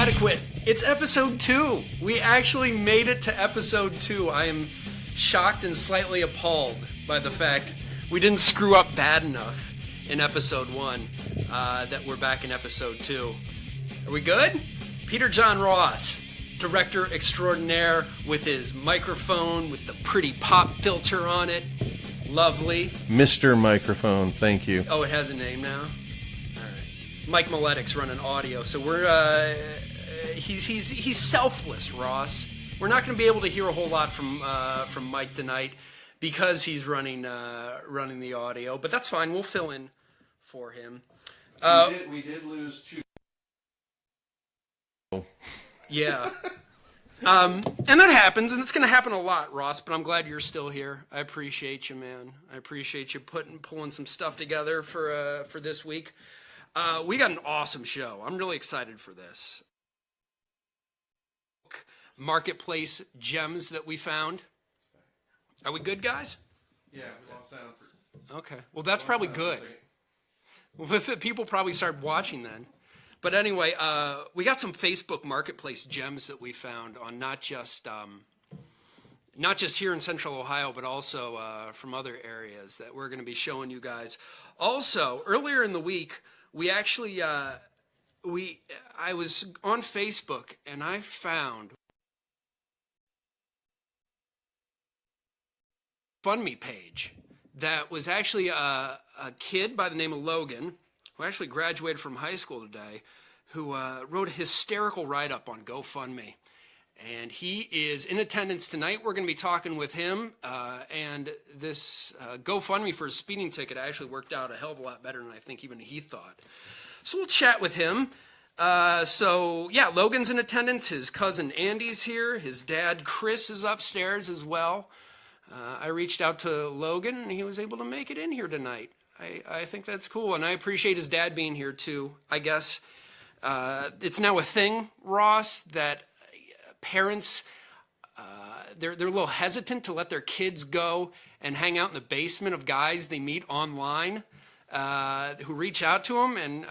Adequate. It's episode 2. We actually made it to episode 2. I am shocked and slightly appalled by the fact we didn't screw up bad enough in episode 1 that we're back in episode 2. Are we good? Peter John Ross, director extraordinaire with his microphone with the pretty pop filter on it. Lovely. Mr. Microphone, thank you. Oh, it has a name now? All right. Mike Miletik's running audio, so we're he's selfless, Ross. We're not going to be able to hear a whole lot from Mike tonight because he's running the audio, but that's fine. We'll fill in for him. We did lose 2. Yeah. And that happens, and it's going to happen a lot, Ross, but I'm glad you're still here. I appreciate you, man. I appreciate you pulling some stuff together for this week. We got an awesome show. I'm really excited for this. Marketplace gems that we found. Are we good, guys? Yeah, we lost sound for... Okay. Well, that's probably good. With it, people probably start watching then. But anyway, we got some Facebook Marketplace gems that we found on not just here in Central Ohio, but also from other areas that we're going to be showing you guys. Also, earlier in the week, we actually I was on Facebook and I found a GoFundMe page that was actually a kid by the name of Logan, who actually graduated from high school today, who wrote a hysterical write-up on GoFundMe. And he is in attendance tonight. We're going to be talking with him. And this GoFundMe for a speeding ticket actually worked out a hell of a lot better than I think even he thought. So we'll chat with him. Logan's in attendance. His cousin Andy's here. His dad Chris is upstairs as well. I reached out to Logan, and he was able to make it in here tonight. I think that's cool, and I appreciate his dad being here too. I guess it's now a thing, Ross, that parents, they're a little hesitant to let their kids go and hang out in the basement of guys they meet online who reach out to them, and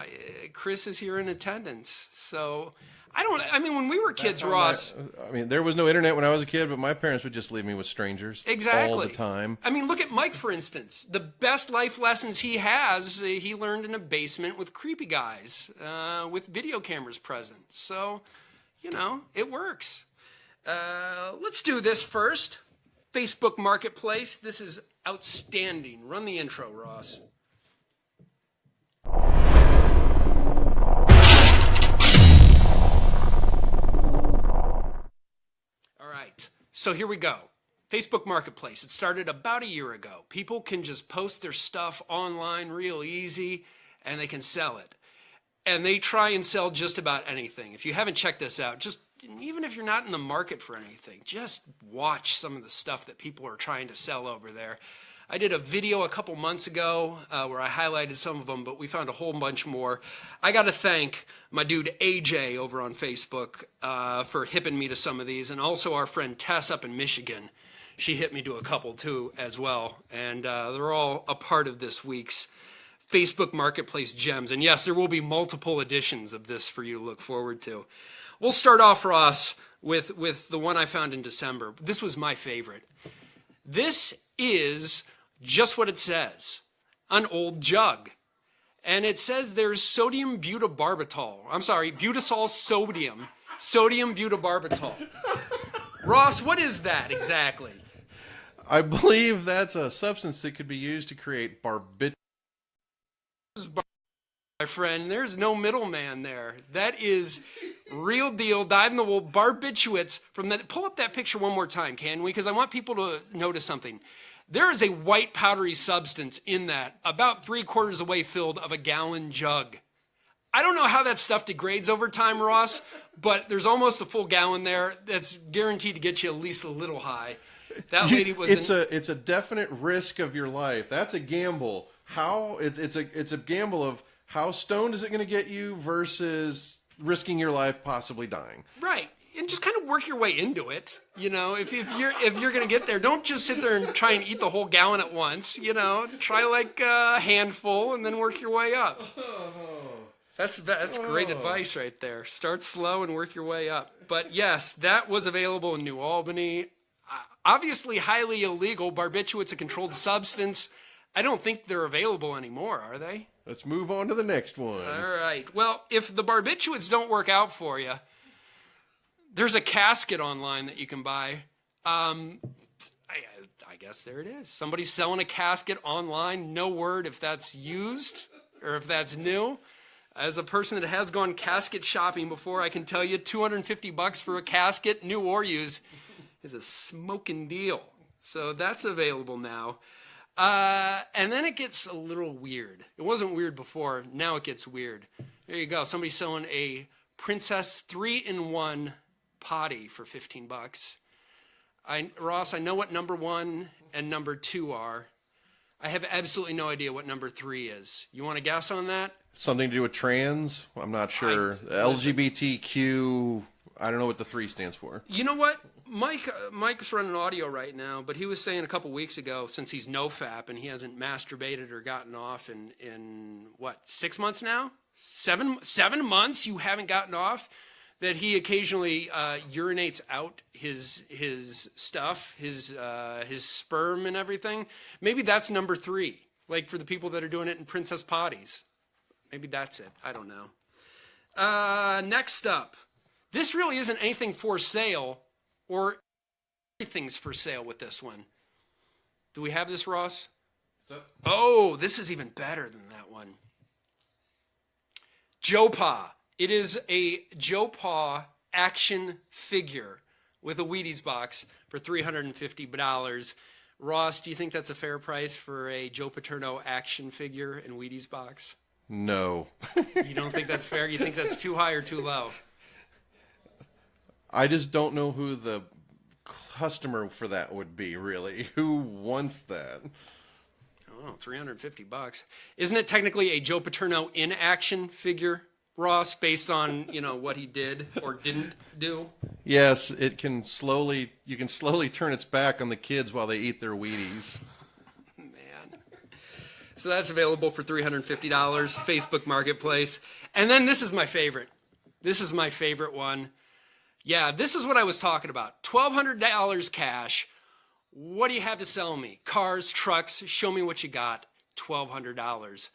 Chris is here in attendance. So... when we were kids, Ross... there was no internet when I was a kid, but my parents would just leave me with strangers. Exactly. All the time. Look at Mike, for instance. The best life lessons he has, he learned in a basement with creepy guys, with video cameras present. So, it works. Let's do this first. Facebook Marketplace. This is outstanding. Run the intro, Ross. So here we go. Facebook Marketplace. It started about a year ago. People can just post their stuff online real easy, and they can sell it. And they try and sell just about anything. If you haven't checked this out, even if you're not in the market for anything, just watch some of the stuff that people are trying to sell over there. I did a video a couple months ago where I highlighted some of them, but we found a whole bunch more. I got to thank my dude AJ over on Facebook for hipping me to some of these, and also our friend Tess up in Michigan. She hit me to a couple too as well, and they're all a part of this week's Facebook Marketplace Gems. And yes, there will be multiple editions of this for you to look forward to. We'll start off, Ross, with the one I found in December. This was my favorite. This is just what it says, an old jug. And it says there's sodium butabarbital. I'm sorry, butysol sodium butabarbital. Ross, what is that exactly? I believe that's a substance that could be used to create barbiturate. My friend, there's no middleman there. That is real deal, dive in the wool, barbiturates from that. Pull up that picture one more time, can we? Because I want people to notice something. There is a white powdery substance in that, about 3/4 of the way filled of a gallon jug. I don't know how that stuff degrades over time, Ross, but there's almost a full gallon there. That's guaranteed to get you at least a little high. That lady was. It's a definite risk of your life. That's a gamble. It's a gamble of how stoned is it going to get you versus risking your life possibly dying. Right. And just kind of work your way into it. If you're going to get there, don't just sit there and try and eat the whole gallon at once. Try like a handful and then work your way up. That's great advice right there. Start slow and work your way up. But yes, that was available in New Albany. Obviously highly illegal. Barbiturate's a controlled substance. I don't think they're available anymore, are they? Let's move on to the next one. All right. Well, if the barbiturates don't work out for you, there's a casket online that you can buy. I guess there it is. Somebody's selling a casket online. No word if that's used or if that's new. As a person that has gone casket shopping before, I can tell you $250 for a casket, new or used, is a smoking deal. So that's available now. And then it gets a little weird. It wasn't weird before. Now it gets weird. There you go. Somebody's selling a Princess 3-in-1 potty for $15. Ross, I know what number 1 and number 2 are. I have absolutely no idea what number 3 is. You want to guess on that? Something to do with trans? I'm not sure. LGBTQ. I don't know what the 3 stands for. You know what? Mike's running audio right now, but he was saying a couple weeks ago, since he's nofap and he hasn't masturbated or gotten off in what, 6 months now? 7 months you haven't gotten off? That he occasionally urinates out his stuff, his sperm and everything. Maybe that's number 3. Like for the people that are doing it in princess potties. Maybe that's it. I don't know. Next up. This really isn't anything for sale, or everything's for sale with this one. Do we have this, Ross? What's up? Oh, this is even better than that one. Joe Pa. It is a Joe Pa action figure with a Wheaties box for $350. Ross, do you think that's a fair price for a Joe Paterno action figure and Wheaties box? No. You don't think that's fair? You think that's too high or too low? I just don't know who the customer for that would be, really. Who wants that? Oh, $350. Isn't it technically a Joe Paterno in action figure, Ross, based on, what he did or didn't do? Yes, you can slowly turn its back on the kids while they eat their Wheaties. Man. So that's available for $350, Facebook Marketplace. And then this is my favorite. This is my favorite one. Yeah, this is what I was talking about. $1,200 cash. What do you have to sell me? Cars, trucks, show me what you got. $1,200.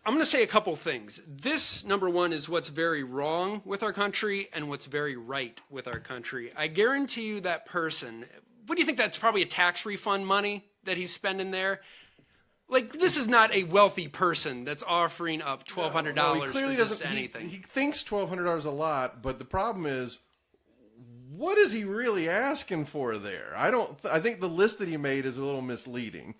I'm going to say a couple things. This, number 1, is what's very wrong with our country and what's very right with our country. I guarantee you that person, what do you think, that's probably a tax refund money that he's spending there? Like, this is not a wealthy person that's offering up $1,200 for just anything. He thinks $1,200 a lot, but the problem is, what is he really asking for there? I think the list that he made is a little misleading.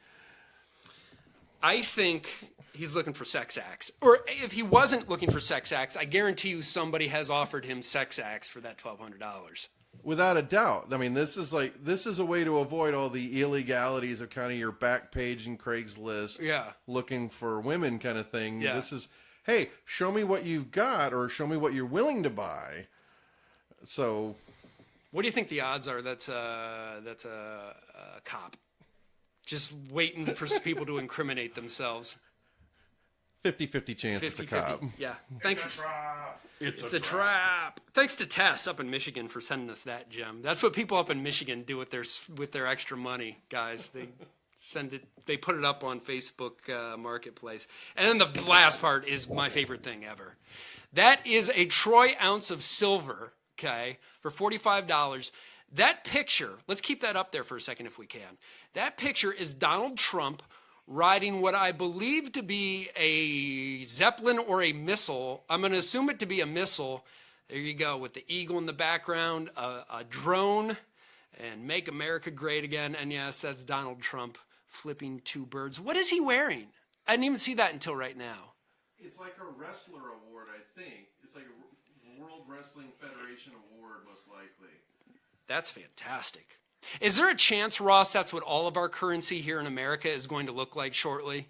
I think he's looking for sex acts. Or if he wasn't looking for sex acts, I guarantee you somebody has offered him sex acts for that $1,200. Without a doubt. I mean, this is a way to avoid all the illegalities of kind of your back page and Craigslist looking for women kind of thing. Yeah. This is, hey, show me what you've got or show me what you're willing to buy. So, what do you think the odds are that's a cop just waiting for people to incriminate themselves? 50-50 chance it's a cop. Yeah. Thanks. It's a trap. Thanks to Tess up in Michigan for sending us that gem. That's what people up in Michigan do with their extra money, guys. They send it. They put it up on Facebook Marketplace. And then the last part is my favorite thing ever. That is a troy ounce of silver, okay, for $45. That picture, let's keep that up there for a second if we can. That picture is Donald Trump riding what I believe to be a Zeppelin or a missile. I'm going to assume it to be a missile. There you go, with the eagle in the background, a drone, and Make America Great Again. And yes, that's Donald Trump flipping 2 birds. What is he wearing? I didn't even see that until right now. It's like a wrestler award, I think. It's like a World Wrestling Federation award, most likely. That's fantastic. Is there a chance, Ross, that's what all of our currency here in America is going to look like shortly?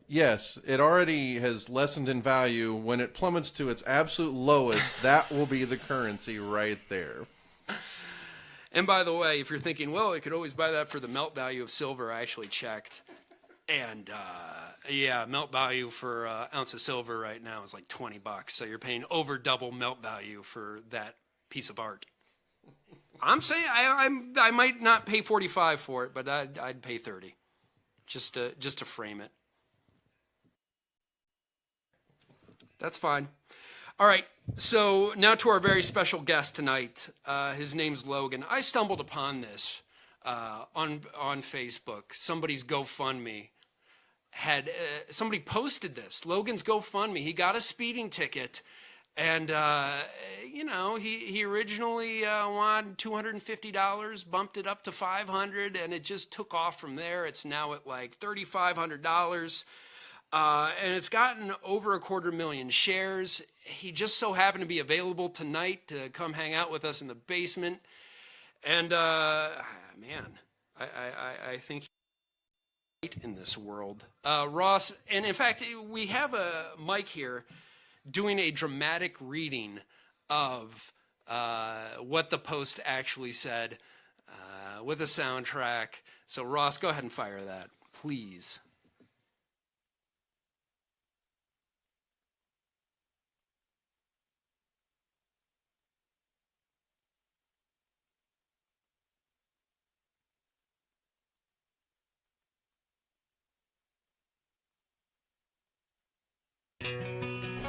Yes, it already has lessened in value. When it plummets to its absolute lowest, that will be the currency right there. And by the way, if you're thinking, well, I could always buy that for the melt value of silver, I actually checked. And melt value for ounce of silver right now is like $20. So you're paying over double melt value for that piece of art. I'm saying I might not pay 45 for it, but I'd pay 30 just to frame it. That's fine. All right. So now to our very special guest tonight. His name's Logan. I stumbled upon this on Facebook. Somebody's GoFundMe had somebody posted this. Logan's GoFundMe. He got a speeding ticket, and he originally wanted $250, bumped it up to $500, and it just took off from there. It's now at like $3,500, and it's gotten over 250,000 shares. He just so happened to be available tonight to come hang out with us in the basement, and man, I think in this world. Ross, and in fact, we have a Mike here doing a dramatic reading of what the post actually said with a soundtrack. So Ross, go ahead and fire that, please.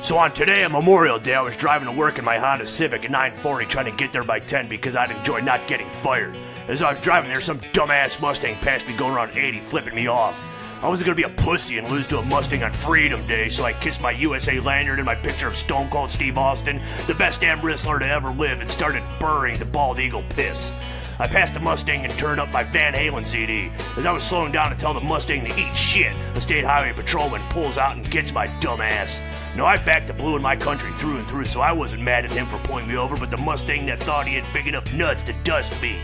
So on today, on Memorial Day, I was driving to work in my Honda Civic at 9:40 trying to get there by 10 because I'd enjoy not getting fired. As I was driving there, some dumbass Mustang passed me going around 80, flipping me off. I wasn't going to be a pussy and lose to a Mustang on Freedom Day, so I kissed my USA lanyard and my picture of Stone Cold Steve Austin, the best damn wrestler to ever live, and started burring the bald eagle piss. I passed the Mustang and turned up my Van Halen CD. As I was slowing down to tell the Mustang to eat shit, a state highway patrolman pulls out and gets my dumb ass. No, I backed the blue in my country through and through, so I wasn't mad at him for pulling me over, but the Mustang that thought he had big enough nuts to dust me.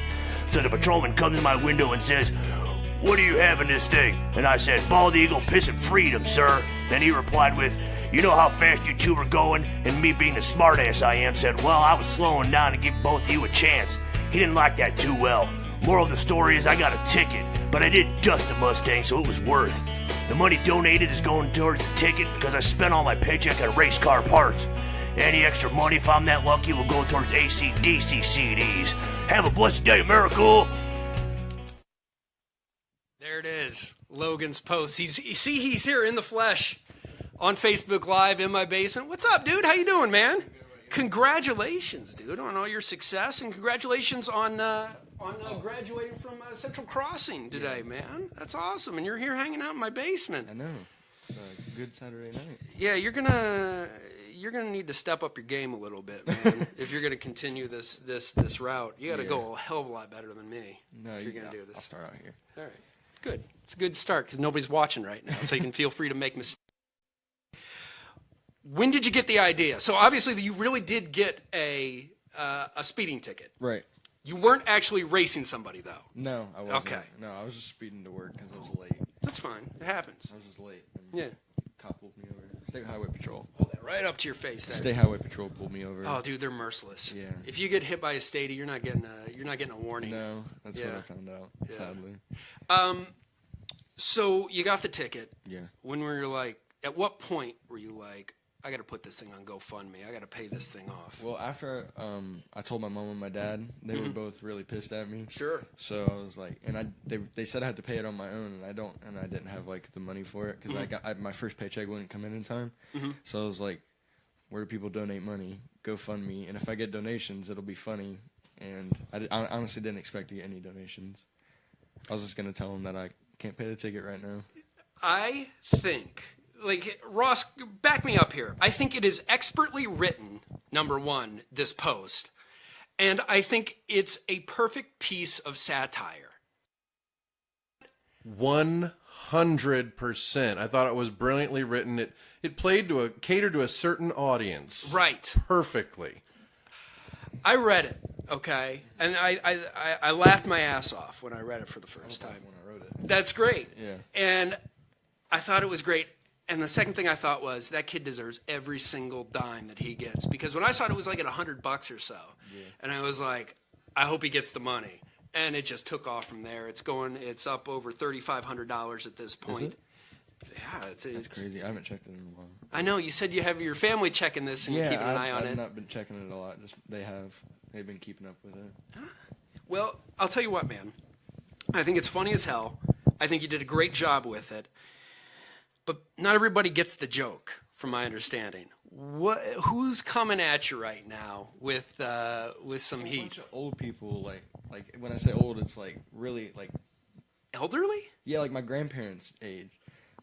So the patrolman comes in my window and says, "What do you have in this thing?" And I said, "Bald eagle pissing freedom, sir." Then he replied with, "You know how fast you two were going?" And me being the smartass I am said, "Well, I was slowing down to give both of you a chance." He didn't like that too well. Moral of the story is I got a ticket, but I did dust the Mustang, so it was worth. The money donated is going towards the ticket because I spent all my paycheck on race car parts. Any extra money, if I'm that lucky, will go towards AC/DC CDs. Have a blessed day, America! There it is, Logan's post. He's here in the flesh on Facebook Live in my basement. What's up, dude? How you doing, man? Congratulations, dude, on all your success, and congratulations on graduating from Central Crossing today, man. That's awesome, and you're here hanging out in my basement. I know. It's a good Saturday night. Yeah, you're gonna need to step up your game a little bit, man. If you're gonna continue this route, you got to go a hell of a lot better than me. No, if you're gonna do this. I'll start out here. All right, good. It's a good start because nobody's watching right now, so you can feel free to make mistakes. When did you get the idea? So obviously you really did get a speeding ticket. Right. You weren't actually racing somebody, though. No, I wasn't. Okay. No, I was just speeding to work because I was late. That's fine. It happens. I was just late. Yeah. Cop pulled me over. State Highway Patrol. Hold that right up to your face. There. State Highway Patrol pulled me over. Oh, dude, they're merciless. Yeah. If you get hit by a statey, you're not getting a warning. No, that's what I found out. Yeah. Sadly. So you got the ticket. Yeah. When were you like? At what point were you like, I got to put this thing on GoFundMe. I got to pay this thing off. Well, after I told my mom and my dad, they were both really pissed at me. Sure. So I was like, and they said I had to pay it on my own, and I didn't have like the money for it because my first paycheck wouldn't come in time. So I was like, where do people donate money? GoFundMe, and if I get donations, it'll be funny. And I honestly didn't expect to get any donations. I was just gonna tell them that I can't pay the ticket right now. I think. Like, Ross, back me up here. I think it is expertly written, number one, this post. And I think it's a perfect piece of satire. 100%. I thought it was brilliantly written. It catered to a certain audience. Right. Perfectly. I read it, okay? And I laughed my ass off when I read it for the first time. When I wrote it. That's great. Yeah. And I thought it was great. And the second thing I thought was, that kid deserves every single dime that he gets. Because when I saw it was like at $100 or so. Yeah. And I was like, I hope he gets the money. and it just took off from there. It's up over $3,500 at this point. Is it? Yeah, it's crazy. I haven't checked it in a while. I know you said you have your family checking this and keeping an eye on it. I've not been checking it a lot. Just they've been keeping up with it. Well, I'll tell you what, man. I think it's funny as hell. I think you did a great job with it. But not everybody gets the joke, from my understanding. Who's coming at you right now with some heat? A bunch of old people, like when I say old, it's like really like elderly. Yeah, like my grandparents' age,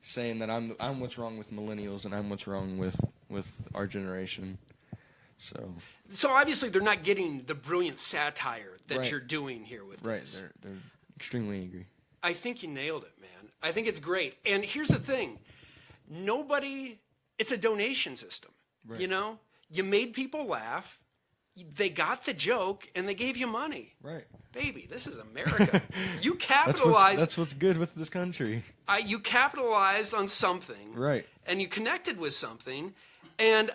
saying that I'm what's wrong with millennials and I'm what's wrong with our generation. So obviously they're not getting the brilliant satire that right. you're doing here with right. this. They're extremely angry. I think you nailed it, man. I think it's great. And here's the thing. It's a donation system. Right. You know? You made people laugh. They got the joke, and they gave you money. Right. Baby, this is America. You capitalized. That's what's good with this country. You capitalized on something. Right. And you connected with something. And,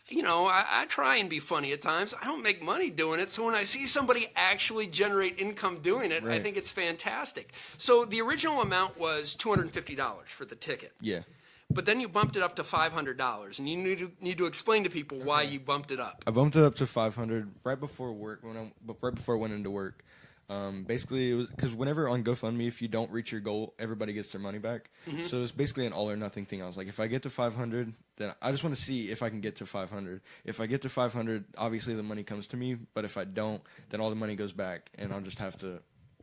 you know, I try and be funny at times. I don't make money doing it. So when I see somebody actually generate income doing it, right. I think it's fantastic. So the original amount was $250 for the ticket. Yeah. But then you bumped it up to $500, and you need to explain to people why you bumped it up. I bumped it up to $500 right before work. Right before I went into work, basically it was because whenever on GoFundMe, if you don't reach your goal, everybody gets their money back. Mm-hmm. So it's basically an all or nothing thing. I was like, if I get to 500, then I just want to see if I can get to 500. If I get to 500, obviously the money comes to me. But if I don't, then all the money goes back, and I'll just have to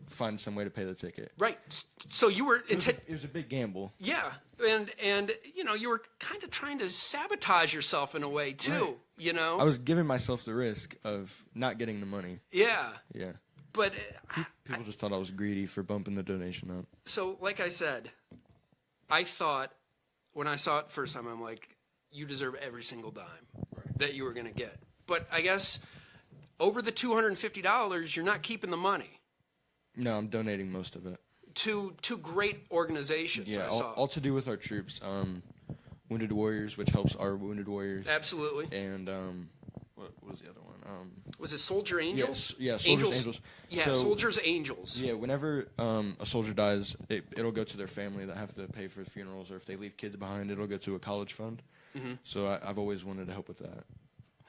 find some way to pay the ticket. Right. So you were... It was a big gamble. Yeah. And you know, you were kind of trying to sabotage yourself in a way, too. Right. You know? I was giving myself the risk of not getting the money. Yeah. Yeah. But... People just thought I was greedy for bumping the donation up. So, like I said, I thought, when I saw it first time, I'm like, you deserve every single dime that you were going to get. But I guess over the $250, you're not keeping the money. No, I'm donating most of it. To great organizations, yeah, I saw. All to do with our troops. Wounded Warriors, which helps our Wounded Warriors. Absolutely. And what was the other one? Was it Soldier Angels? Yeah, Soldiers Angels. Yeah, so, Soldiers Angels. Yeah, whenever a soldier dies, it'll go to their family that have to pay for funerals, or if they leave kids behind, it'll go to a college fund. Mm-hmm. So I've always wanted to help with that.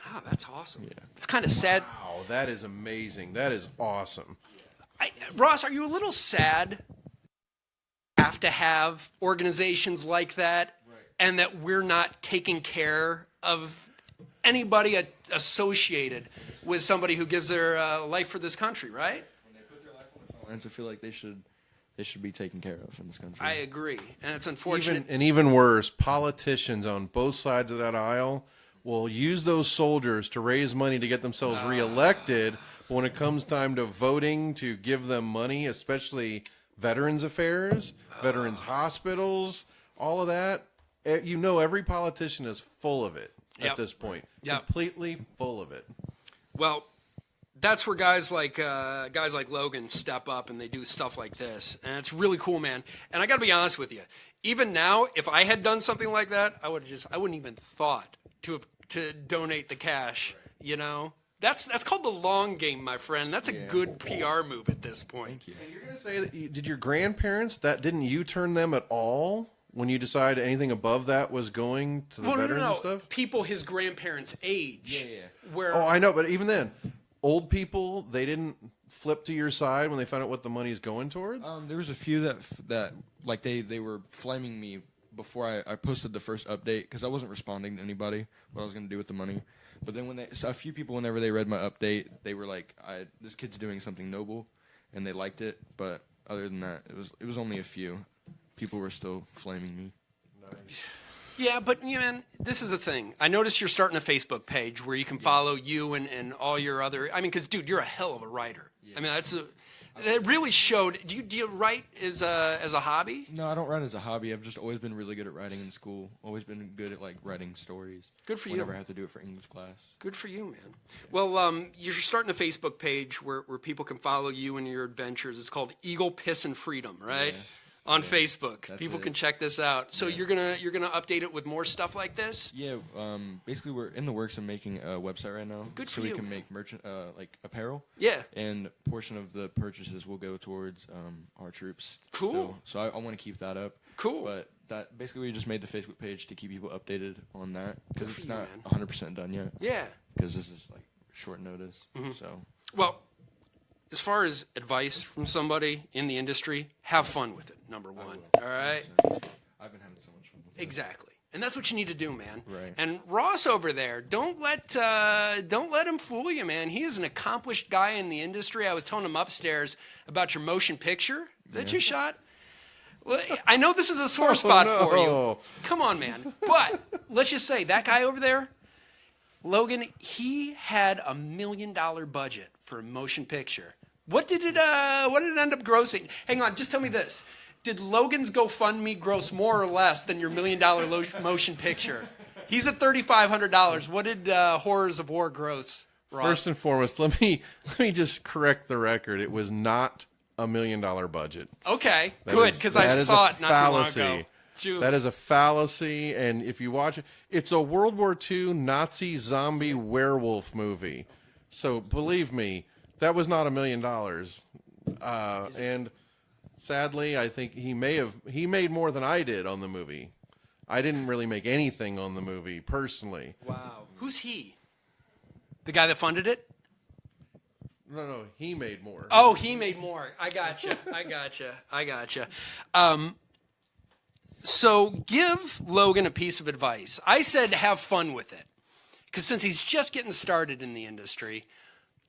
Ah, that's awesome. Yeah. It's kind of sad. Wow, that is amazing. That is awesome. Ross, are you a little sad have to have organizations like that, right, and that we're not taking care of anybody associated with somebody who gives their life for this country, right? When they put their life on the lines, I feel like they should be taken care of in this country. I agree, and it's unfortunate. Even worse, politicians on both sides of that aisle will use those soldiers to raise money to get themselves reelected. But when it comes time to voting to give them money, especially Veterans Affairs, Veterans Hospitals, all of that, you know, every politician is full of it at this point. Yep. Completely full of it. Well, that's where guys like Logan step up and they do stuff like this, and it's really cool, man. And I got to be honest with you, even now, if I had done something like that, I wouldn't even thought to donate the cash. Right. You know, that's called the long game, my friend. That's a good PR move at this point. Thank you. And you're gonna say that did your grandparents didn't you turn them at all when you decided anything above that was going to the veterans and stuff? People his grandparents' age. Yeah. Where I know, but even then, old people, they didn't flip to your side when they found out what the money's going towards? There was a few that like they were flaming me before I posted the first update because I wasn't responding to anybody what I was going to do with the money. But then a few people, whenever they read my update, they were like, "This kid's doing something noble," and they liked it. But other than that, it was only a few. People were still flaming me. Nice. Yeah, but man, this is the thing. I noticed you're starting a Facebook page where you can follow you and all your other. I mean, because dude, you're a hell of a writer. Yeah. I mean, it really showed. Do you write as a hobby? No, I don't write as a hobby. I've just always been really good at writing in school. Always been good at like writing stories. Good for you. Whenever I have to do it for English class. Good for you, man. Yeah. Well, you're starting a Facebook page where people can follow you and your adventures. It's called Eagle Piss and Freedom, right? on Facebook. People can check this out. So you're gonna update it with more stuff like this? Yeah. Basically, we're in the works of making a website right now. Good for so you. we can make like apparel. Yeah. And a portion of the purchases will go towards our troops. Cool. So I want to keep that up. Cool. But that basically we just made the Facebook page to keep people updated on that because it's you, not man. 100% done yet. Yeah. Because this is like short notice. So. Well, as far as advice from somebody in the industry, have fun with it, number one. All right? I've been having so much fun with it. Exactly. And that's what you need to do, man. Right. And Ross over there, don't let him fool you, man. He is an accomplished guy in the industry. I was telling him upstairs about your motion picture that you shot. Well, I know this is a sore spot for you. Come on, man. But let's just say that guy over there, Logan, he had $1 million budget for a motion picture. What did it end up grossing? Hang on, just tell me this. Did Logan's GoFundMe gross more or less than your $1 million motion picture? He's at $3,500. What did Horrors of War gross, Ross? First and foremost, let me just correct the record. It was not $1 million budget. Okay, good, because I saw it not fallacy. too long ago. That is a fallacy, and if you watch it, it's a World War II Nazi zombie werewolf movie. So believe me, that was not $1 million. And sadly, I think he made more than I did on the movie. I didn't really make anything on the movie personally. Wow. Who's he? The guy that funded it? No, he made more. Oh, he made more. I gotcha. So give Logan a piece of advice. I said have fun with it. Because since he's just getting started in the industry,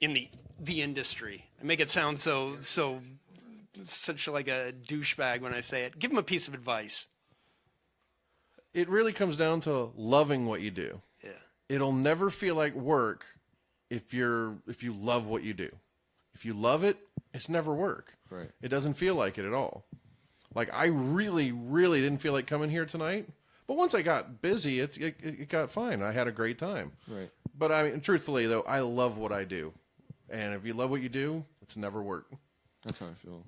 the industry, I make it sound such like a douchebag when I say it. Give him a piece of advice. It really comes down to loving what you do. Yeah. It'll never feel like work if you love what you do. If you love it, it's never work. Right. It doesn't feel like it at all. Like, I really, really didn't feel like coming here tonight. But once I got busy, it got fine. I had a great time. Right. But, I mean, truthfully, though, I love what I do. And if you love what you do, it's never work. That's how I feel.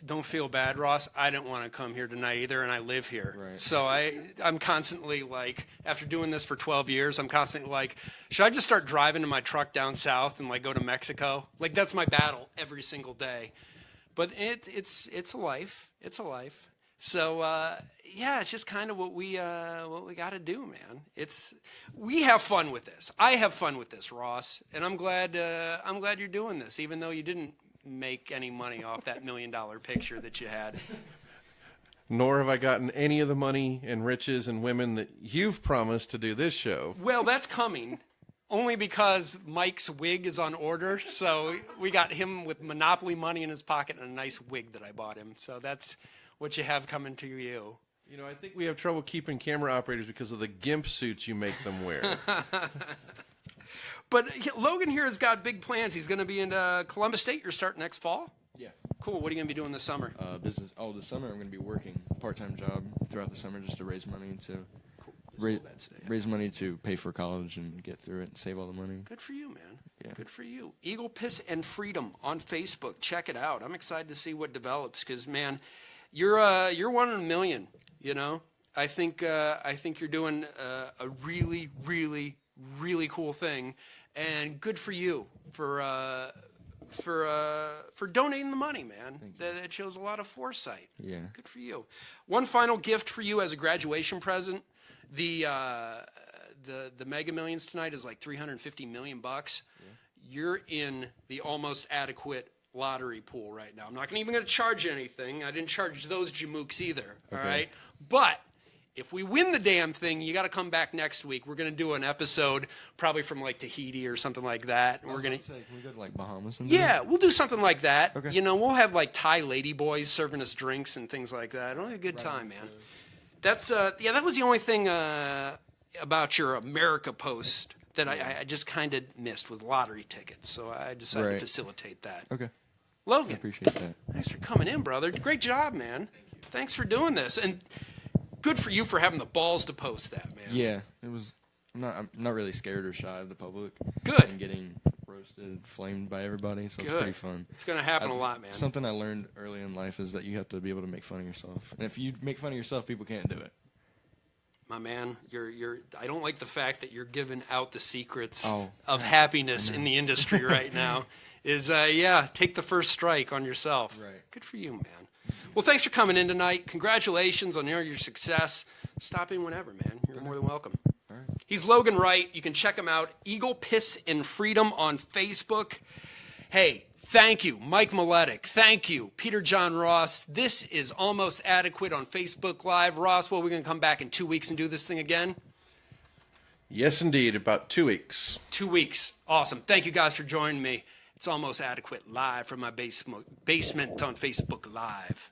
Don't feel bad, Ross. I didn't want to come here tonight either, and I live here. Right. So I'm constantly like, after doing this for 12 years, I'm constantly like, should I just start driving in my truck down south and like go to Mexico? Like, that's my battle every single day. But it's a life. It's a life. So yeah, it's just kind of what we got to do, man. We have fun with this. I have fun with this, Ross, and I'm glad you're doing this, even though you didn't make any money off that $1 million picture that you had. Nor have I gotten any of the money and riches and women that you've promised to do this show. Well, that's coming. Only because Mike's wig is on order, so we got him with Monopoly money in his pocket and a nice wig that I bought him. So that's what you have coming to you. You know, I think we have trouble keeping camera operators because of the gimp suits you make them wear. But Logan here has got big plans. He's going to be in Columbus State. You're starting next fall? Yeah. Cool. What are you going to be doing this summer? Business. Oh, this summer I'm going to be working part-time job throughout the summer just to raise money to raise money to pay for college and get through it and save all the money. Good for you, man. Yeah. Good for you. Eagle Piss and Freedom on Facebook. Check it out. I'm excited to see what develops because, man, you're one in a million. You know, I think you're doing a really, really, really cool thing, and good for you for donating the money, man. That shows a lot of foresight. Yeah. Good for you. One final gift for you as a graduation present. The Mega Millions tonight is like $350 million. Yeah. You're in the almost adequate lottery pool right now. I'm not even going to charge you anything. I didn't charge those jamooks either. Okay. All right. But if we win the damn thing, you got to come back next week. We're going to do an episode probably from like Tahiti or something like that. We're going to can we go to like Bahamas? Yeah, we'll do something like that. Okay. You know, we'll have like Thai ladyboys serving us drinks and things like that. It'll be a good time, man. That's that was the only thing about your America post that I just kind of missed with lottery tickets. So I decided to facilitate that. Okay. Logan, I appreciate that. Thanks for coming in, brother. Great job, man. Thanks for doing this, and good for you for having the balls to post that, man. Yeah, it was. I'm not really scared or shy of the public. Good. And getting roasted roasted, flamed by everybody, so it's pretty fun. It's going to happen a lot, man. Something I learned early in life is that you have to be able to make fun of yourself. And if you make fun of yourself, people can't do it. My man, I don't like the fact that you're giving out the secrets of happiness in the industry right now. Take the first strike on yourself. Right. Good for you, man. Well, thanks for coming in tonight. Congratulations on your success. Stop in whenever, man. You're more than welcome. All right. He's Logan Wright. You can check him out. Eagle Piss and Freedom on Facebook. Hey, thank you, Mike Miletic. Thank you, Peter John Ross. This is Almost Adequate on Facebook Live. Ross, we're going to come back in 2 weeks and do this thing again? Yes, indeed. About 2 weeks. 2 weeks. Awesome. Thank you guys for joining me. It's Almost Adequate live from my basement on Facebook Live.